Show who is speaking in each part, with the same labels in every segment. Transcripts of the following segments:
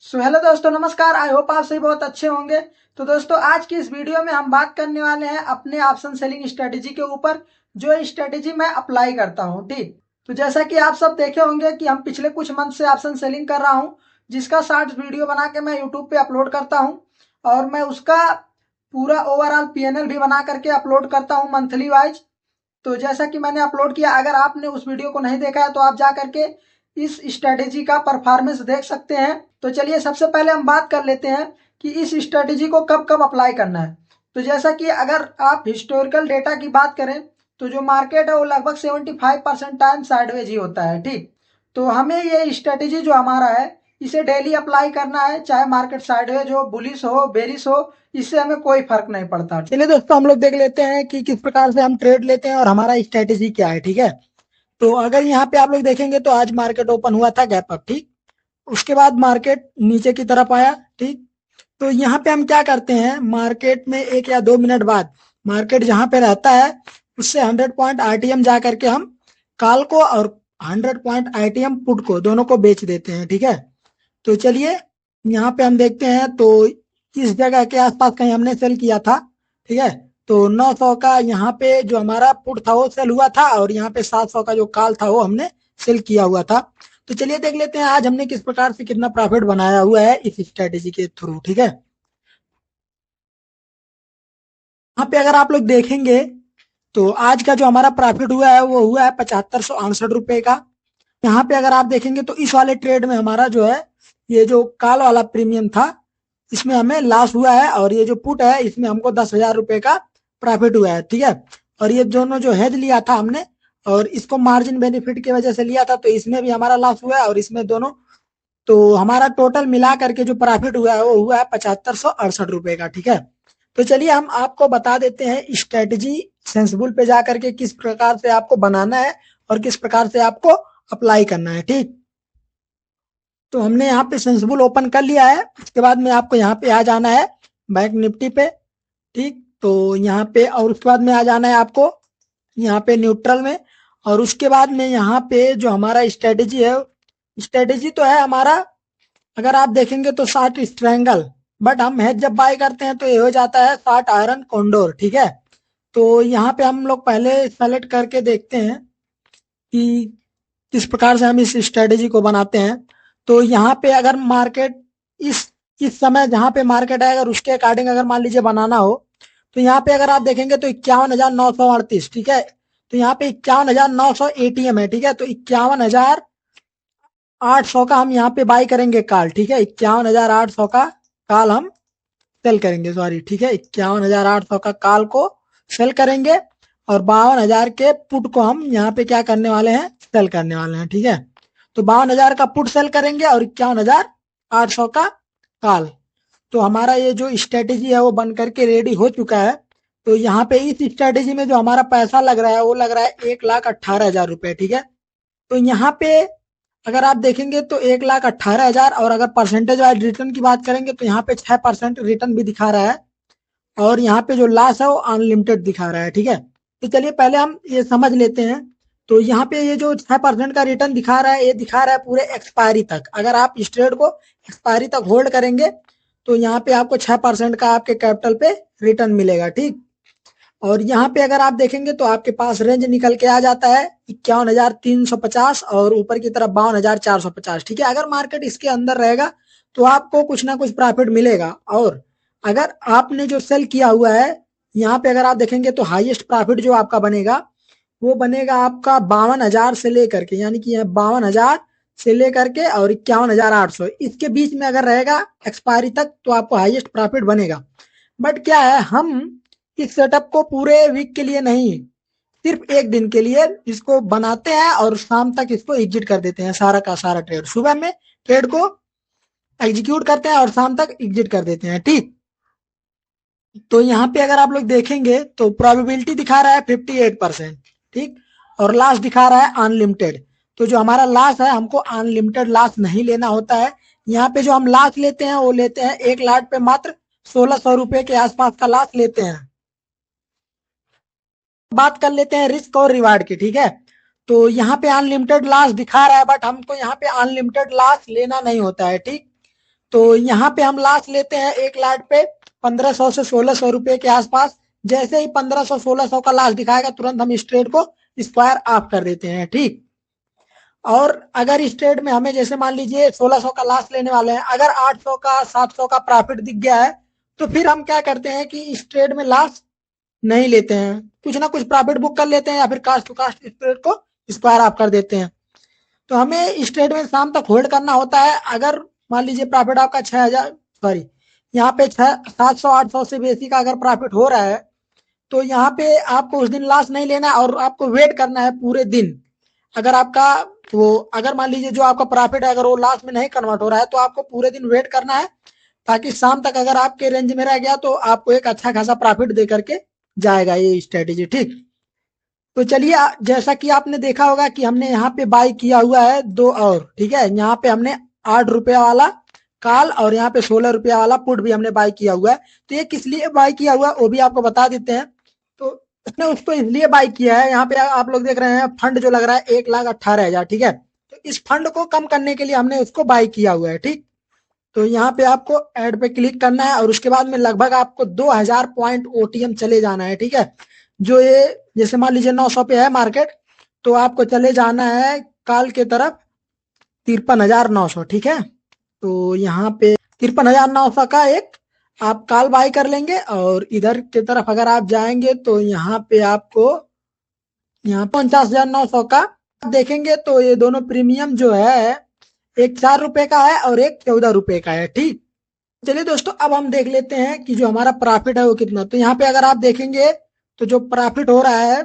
Speaker 1: So hello दोस्तों, नमस्कार। I hope आप सभी बहुत अच्छे होंगे। तो दोस्तों, आज की इस वीडियो में हम बात करने वाले हैं अपने ऑप्शन सेलिंग स्ट्रेटेजी के ऊपर, जो स्ट्रेटेजी मैं अप्लाई करता हूं। ठीक, तो जैसा कि आप सब देखे होंगे कि हम पिछले कुछ मंथ से ऑप्शन सेलिंग कर रहा हूं, जिसका शॉर्ट्स वीडियो बना के मैं यूट्यूब पे अपलोड करता हूं और मैं उसका पूरा ओवरऑल PNL भी बना करके अपलोड करता हूँ मंथली वाइज। तो जैसा कि मैंने अपलोड किया, अगर आपने उस वीडियो को नहीं देखा है तो आप जा करके इस स्ट्रेटेजी का परफॉर्मेंस देख सकते हैं। तो चलिए, सबसे पहले हम बात कर लेते हैं कि इस स्ट्रेटेजी को कब कब अप्लाई करना है। तो जैसा कि अगर आप हिस्टोरिकल डेटा की बात करें तो जो मार्केट है वो लगभग 75% टाइम साइडवेज ही होता है। ठीक, तो हमें ये स्ट्रेटेजी जो हमारा है इसे डेली अप्लाई करना है, चाहे मार्केट साइडवेज हो, बुलिश हो, बेरिश हो, इससे हमें कोई फर्क नहीं पड़ता। चलिए दोस्तों, हम लोग देख लेते हैं कि किस प्रकार से हम ट्रेड लेते हैं और हमारा स्ट्रेटेजी क्या है। ठीक है, तो अगर यहाँ पे आप लोग देखेंगे तो आज मार्केट ओपन हुआ था गैप अप। ठीक, उसके बाद मार्केट नीचे की तरफ आया। ठीक, तो यहाँ पे हम क्या करते हैं, मार्केट में 1 या 2 मिनट बाद मार्केट जहां पे रहता है उससे 100 पॉइंट RTM जा करके हम कॉल को और 100 पॉइंट ITM पुट को दोनों को बेच देते हैं। ठीक है, तो चलिए यहाँ पे हम देखते हैं। तो इस जगह के आसपास कहीं हमने सेल किया था। ठीक है, तो 900 का यहाँ पे जो हमारा पुट था वो सेल हुआ था और यहाँ पे 700 का जो कॉल था वो हमने सेल किया हुआ था। तो चलिए देख लेते हैं आज हमने किस प्रकार से कितना प्रॉफिट बनाया हुआ है इस स्ट्रेटेजी के थ्रू। ठीक है, यहाँ पे अगर आप लोग देखेंगे तो आज का जो हमारा प्रॉफिट हुआ है वो हुआ है 7568 रुपए का। यहाँ पे अगर आप देखेंगे तो इस वाले ट्रेड में हमारा जो है ये जो कॉल वाला प्रीमियम था इसमें हमें लॉस हुआ है और ये जो पुट है इसमें हमको 10,000 रुपए का प्रॉफिट हुआ है। ठीक है, और ये दोनों जो हेज लिया था हमने और इसको मार्जिन बेनिफिट की वजह से लिया था तो इसमें भी हमारा लॉस हुआ है और इसमें दोनों, तो हमारा टोटल मिला करके जो प्रॉफिट हुआ है वो हुआ है 7568 रुपए का। ठीक है, तो चलिए हम आपको बता देते हैं स्ट्रेटेजी सेंसिबल पे जा करके किस प्रकार से आपको बनाना है और किस प्रकार से आपको अप्लाई करना है। ठीक, तो हमने यहाँ पे सेंसिबल ओपन कर लिया है। उसके बाद में आपको यहाँ पे आ जाना है बैंक निफ्टी पे। ठीक, तो यहाँ पे और उसके बाद में आ जाना है आपको यहाँ पे न्यूट्रल में। और उसके बाद में यहाँ पे जो हमारा स्ट्रेटेजी है, स्ट्रेटेजी तो है हमारा, अगर आप देखेंगे तो 60 स्ट्रैंगल, बट हम हेज जब बाय करते हैं तो ये हो जाता है 60 आयरन कॉन्डोर। ठीक है, तो यहाँ पे हम लोग पहले सेलेक्ट करके देखते हैं कि किस प्रकार से हम इस स्ट्रेटेजी को बनाते हैं। तो यहाँ पे अगर मार्केट इस समय जहाँ पे मार्केट है अगर उसके अकॉर्डिंग अगर मान लीजिए बनाना हो तो यहाँ पे अगर आप देखेंगे तो 51,938। ठीक है, तो यहाँ पे 51,900 ATM है। ठीक है, तो 51,800 का हम यहाँ पे बाई करेंगे कॉल। ठीक है, 51,800 का कॉल हम सेल करेंगे, सॉरी। ठीक है, 51,800 का कॉल को सेल करेंगे और 52,000 के पुट को हम यहाँ पे क्या करने वाले हैं, सेल करने वाले हैं। ठीक है, तो 52,000 का पुट सेल करेंगे और 51,800 का कॉल। तो हमारा ये जो स्ट्रेटेजी है वो बन करके रेडी हो चुका है। तो यहाँ पे इस स्ट्रेटेजी में जो हमारा पैसा लग रहा है वो लग रहा है 1,18,000 रुपए। ठीक है, तो यहाँ पे अगर आप देखेंगे तो 1,18,000 और अगर परसेंटेज वाइज रिटर्न की बात करेंगे तो यहाँ पे 6% रिटर्न भी दिखा रहा है और यहाँ पे जो लॉस है वो अनलिमिटेड दिखा रहा है। ठीक है, तो चलिए पहले हम ये समझ लेते हैं। तो यहाँ पे ये जो 6% का रिटर्न दिखा रहा है ये दिखा रहा है पूरे एक्सपायरी तक। अगर आप इस ट्रेड को एक्सपायरी तक होल्ड करेंगे तो यहाँ पे आपको 6% का आपके कैपिटल पे रिटर्न मिलेगा। ठीक, और यहाँ पे अगर आप देखेंगे तो आपके पास रेंज निकल के आ जाता है 51,350 और ऊपर की तरफ 52,450। ठीक है, अगर मार्केट इसके अंदर रहेगा तो आपको कुछ ना कुछ प्रॉफिट मिलेगा। और अगर आपने जो सेल किया हुआ है यहाँ पे अगर आप देखेंगे तो हाईएस्ट प्रॉफिट जो आपका बनेगा वो बनेगा आपका 52,000 से लेकर के, यानी कि 52,000 से लेकर के और 51,800 इसके बीच में अगर रहेगा एक्सपायरी तक तो आपको हाईएस्ट प्रॉफिट बनेगा। बट क्या है, हम इस सेटअप को पूरे वीक के लिए नहीं, सिर्फ एक दिन के लिए इसको बनाते हैं और शाम तक इसको एग्जिट कर देते हैं। सारा का सारा ट्रेड सुबह में ट्रेड को एग्जीक्यूट करते हैं और शाम तक एग्जिट कर देते हैं। ठीक, तो यहाँ पे अगर आप लोग देखेंगे तो प्रोबेबिलिटी दिखा रहा है 58%। ठीक, और लास्ट दिखा रहा है अनलिमिटेड। तो जो हमारा लास्ट है हमको अनलिमिटेड लास्ट नहीं लेना होता है। यहाँ पे जो हम लास्ट लेते हैं वो लेते हैं 1 लाख पे मात्र 1,600 रुपए के आसपास का लास्ट लेते हैं। बात कर लेते हैं रिस्क और रिवार्ड की। ठीक है, तो यहाँ पे अनलिमिटेड लॉस दिखा रहा है बट हमको यहाँ पे अनलिमिटेड लॉस लेना नहीं होता है। ठीक, तो यहाँ पे हम लास्ट लेते हैं एक लाट पे 1500 से 1600 रुपए के आसपास। जैसे ही 1500 1600 का लास्ट दिखाएगा तुरंत हम इस ट्रेड को स्क्वायर ऑफ कर देते हैं, ठीक। और अगर इस ट्रेड में हमें जैसे मान लीजिए 1600 का लॉस लेने वाले हैं, अगर 800 का 700 का प्रॉफिट दिख गया है तो फिर हम क्या करते हैं कि इस ट्रेड में लॉस नहीं लेते हैं, कुछ ना कुछ प्रॉफिट बुक कर लेते हैं या फिर कास्ट टू कास्ट इस ट्रेड को स्क्वायर ऑफ कर देते हैं। तो हमें इस ट्रेड में शाम तक होल्ड करना होता है। अगर मान लीजिए प्रॉफिट आपका 6000 सॉरी यहाँ पे 700 800 से बेसी का अगर प्रॉफिट हो रहा है तो यहाँ पे आपको उस दिन लॉस नहीं लेना है और आपको वेट करना है पूरे दिन। अगर आपका वो अगर मान लीजिए जो आपका प्रॉफिट है अगर वो लॉस में नहीं कन्वर्ट हो रहा है तो आपको पूरे दिन वेट करना है, ताकि शाम तक अगर आपके रेंज में रह गया तो आपको एक अच्छा खासा प्रॉफिट दे करके जाएगा ये स्ट्रेटेजी, ठीक। तो चलिए जैसा कि आपने देखा होगा कि हमने यहाँ पे बाई किया हुआ है दो और, ठीक है। यहाँ पे हमने 8 रुपया वाला कॉल और यहाँ पे 16 रुपया वाला पुट भी हमने बाई किया हुआ है। तो ये किस लिए बाई किया हुआ है वो भी आपको बता देते हैं। तो उसने उसको इसलिए बाई किया है, यहाँ पे आप लोग देख रहे हैं फंड जो लग रहा है 1,18,000, ठीक है। तो इस फंड को कम करने के लिए हमने उसको बाई किया हुआ है, ठीक। तो यहाँ पे आपको ऐड पे क्लिक करना है और उसके बाद में लगभग आपको 2000 पॉइंट ओटीएम चले जाना है, ठीक है। जो ये जैसे मान लीजिए 900 पे है मार्केट तो आपको चले जाना है काल के तरफ 53,900, ठीक है। तो यहाँ पे 53,900 का एक आप कॉल बाय कर लेंगे और इधर की तरफ अगर आप जाएंगे तो यहाँ पे आपको यहाँ 49,900 का देखेंगे तो ये दोनों प्रीमियम जो है एक 4 रुपए का है और एक 14 रुपए का है, ठीक। चलिए दोस्तों अब हम देख लेते हैं कि जो हमारा प्रॉफिट है वो कितना। तो यहाँ पे अगर आप देखेंगे तो जो प्रॉफिट हो रहा है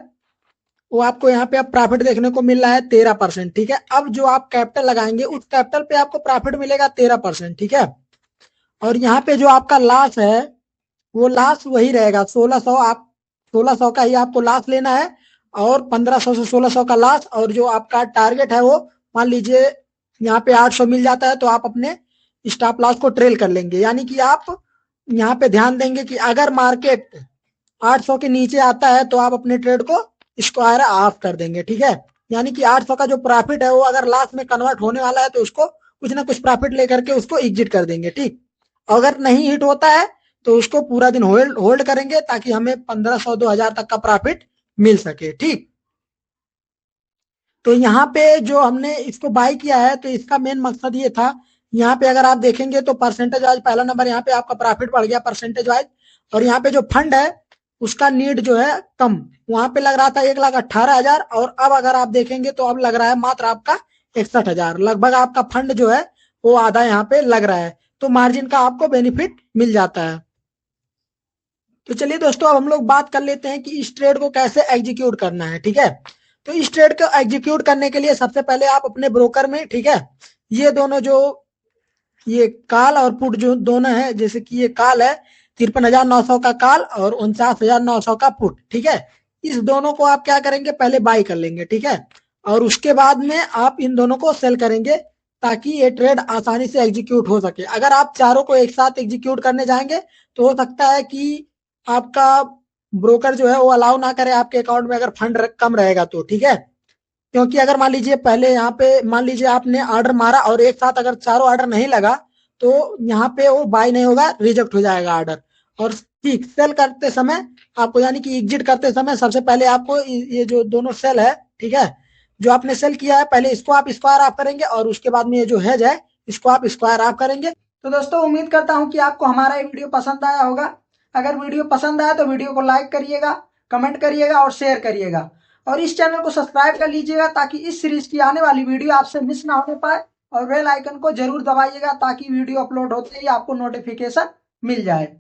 Speaker 1: वो आपको यहाँ पे अब प्रॉफिट देखने को मिल रहा है 13%, ठीक है। अब जो आप कैपिटल लगाएंगे उस कैपिटल पे आपको प्रॉफिट मिलेगा 13%, ठीक है। और यहाँ पे जो आपका लॉस है वो लॉस वही रहेगा 1600, आप 1600 का ही आपको लॉस लेना है और 1500 से 1600 का लॉस। और जो आपका टारगेट है वो मान लीजिए यहाँ पे 800 मिल जाता है तो आप अपने स्टॉप लॉस को ट्रेल कर लेंगे। यानी कि आप यहाँ पे ध्यान देंगे कि अगर मार्केट 800 के नीचे आता है तो आप अपने ट्रेड को स्क्वायर ऑफ कर देंगे, ठीक है। यानी कि 800 का जो प्रॉफिट है वो अगर लॉस में कन्वर्ट होने वाला है तो उसको कुछ ना कुछ प्रॉफिट लेकर के उसको एग्जिट कर देंगे, ठीक। अगर नहीं हिट होता है तो उसको पूरा दिन होल्ड होल्ड करेंगे ताकि हमें 1500 2000 तक का प्रॉफिट मिल सके, ठीक। तो यहाँ पे जो हमने इसको बाय किया है तो इसका मेन मकसद ये था। यहाँ पे अगर आप देखेंगे तो परसेंटेज वाइज पहला नंबर यहाँ पे आपका प्रॉफिट बढ़ गया परसेंटेज वाइज। और यहाँ पे जो फंड है उसका नीड जो है कम, वहां पे लग रहा था 1,18,000 और अब अगर आप देखेंगे तो अब लग रहा है मात्र आपका 61,000। लगभग आपका फंड जो है वो आधा यहाँ पे लग रहा है, तो मार्जिन का आपको बेनिफिट मिल जाता है। तो चलिए दोस्तों अब हम लोग बात कर लेते हैं कि इस ट्रेड को कैसे एग्जीक्यूट करना है, ठीक है। तो इस ट्रेड को एग्जीक्यूट करने के लिए सबसे पहले आप अपने ब्रोकर में, ठीक है, ये दोनों जो ये कॉल और पुट जो दोनों है, जैसे कि ये कॉल है 53,900 का कॉल और 49,900 का पुट, ठीक है। इस दोनों को आप क्या करेंगे पहले बाई कर लेंगे, ठीक है। और उसके बाद में आप इन दोनों को सेल करेंगे ताकि ये ट्रेड आसानी से एग्जीक्यूट हो सके। अगर आप चारों को एक साथ एग्जीक्यूट करने जाएंगे तो हो सकता है कि आपका ब्रोकर जो है वो अलाउ ना करे आपके अकाउंट में अगर फंड कम रहेगा तो, ठीक है। क्योंकि अगर मान लीजिए पहले यहाँ पे मान लीजिए आपने ऑर्डर मारा और एक साथ अगर चारों ऑर्डर नहीं लगा तो यहाँ पे वो बाय नहीं होगा, रिजेक्ट हो जाएगा ऑर्डर। और ठीक सेल करते समय आपको यानी कि एग्जिट करते समय सबसे पहले आपको ये जो दोनों सेल है, ठीक है, जो आपने सेल किया है पहले इसको आप स्क्वायर ऑफ करेंगे और उसके बाद में ये जो हेज है इसको आप स्क्वायर ऑफ करेंगे। तो दोस्तों उम्मीद करता हूँ कि आपको हमारा ये वीडियो पसंद आया होगा। अगर वीडियो पसंद आया तो वीडियो को लाइक करिएगा, कमेंट करिएगा और शेयर करिएगा और इस चैनल को सब्सक्राइब कर लीजिएगा ताकि इस सीरीज की आने वाली वीडियो आपसे मिस ना हो पाए। और बेल आइकन को जरूर दबाइएगा ताकि वीडियो अपलोड होते ही आपको नोटिफिकेशन मिल जाए।